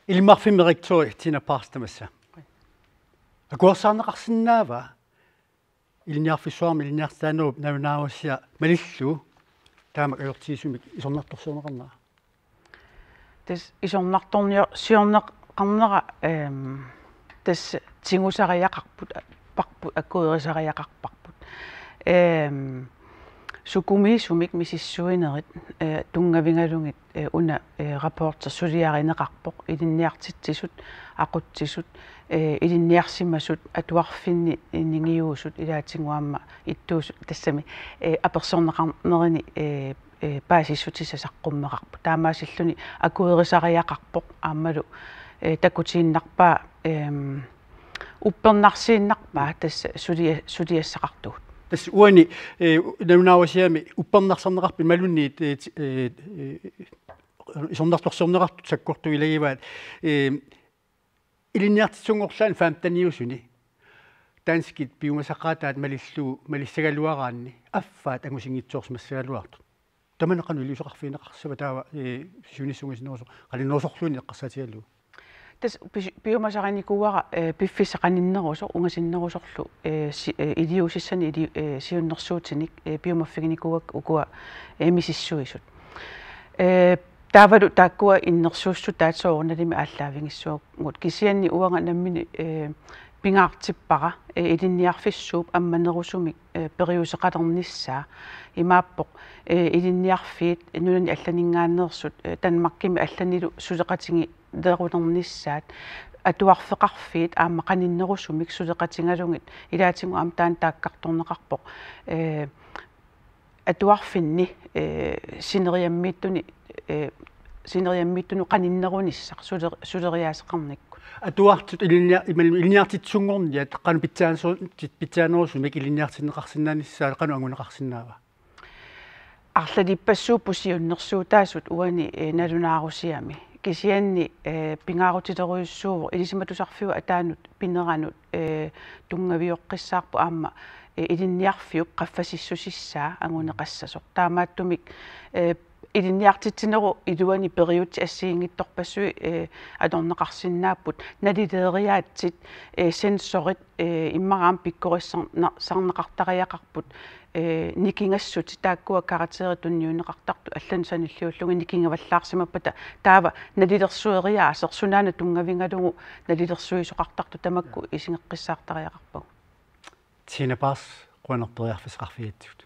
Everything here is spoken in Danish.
Ilmarfimeriqtuari tina paastamassa. Akuarsaarneqarsinnaava ilniarfissuarmi ilniartaanuup naunaaussia malillu taamak ajortiisumik isornartorsuuneqarnaa. Tas isornartorniorsiorneqarnera tas tingusariaqarput parput akkuerisariaqarparput sukumiisumik misissuinerit tungavingalungit una rapporter suliarineqarpoq ilinniartitsisut aqutsisut ilinniarsimasut atuarfinni ningiuusut ilaatinguamma ittuusut tassami apersorneqarnerini paasissutissaqummeqarpu taamaasilluni akuerisariaqarpoq aammalu takutiinnarpaa uppernaarsiinnarpaa tassa suliassaqartugut tas uani naunaaussiami uppernarsarneqarpi malunniit isornartorsorneqartut sakkortugilagivaat ilinniartitsungorlaan faamtaniusuni taanskit piumasaqaataat malissagaluaraanni affaat angusingitsoorsimassagaluartut tamaneqanu ilusoqarfiineqarsava taava sunissungisinoorso qalinoosorluuni eqqarsatigallu tas biomasaqanikuara piffissaqaninneruso ungasinnerusorlu iliusissani siunnersuutinik biomaffiginikuak ukua misissuisut taavalu taakkua innersuussu taatsoornalimi aalлaavingissuugut kisianni uanga nammini pingaartippara ilinniarfissuup ammanerusumik periuseqalernissaa imaappoq ilinniarfiit nunani allaningaannersut tanmakkimi allanilu suleqatingi derunernissaat atuarfeqarfiit aamma qaninnerusumik suleqatingalungit ilaatingu aam taan taakkartorneqarpoq atuarfinni sineriammiittunu qaninnerunissaq suleriaaseqarnikku atuartut iliniartitsungorniat qanu pitsaanerusumik iliniartinneqarsinnaanissaa qanu anguneqarsinnaava арлалиппассууппусиуннэрсуутаасут уани налунааруссиами кисианни пингаарутилеруйуссууво илисиматусарфиу атаанут пинеранут тунгавиоққиссаарпу аама илинниарфиуп qaffasissusissaa angунеқассасоқ таамааттумик илинниартитсинеру илуани периутти ассиингитторпассуи алорнеқарсиннааппут налилеериаатсит сенсорит иммараам пиккориссарнеқартариақарпут никингассути тааккуа каратеритунниунеқартарту аллан саниллиуллуги никингаваллаарсимаппата таава налилерсуериаа серсунаана тунгавингалугу налилерсуисоқартарту тамакку исингеққиссаартариақарпагу тина пас қуанерпериарфисеқарфиатсут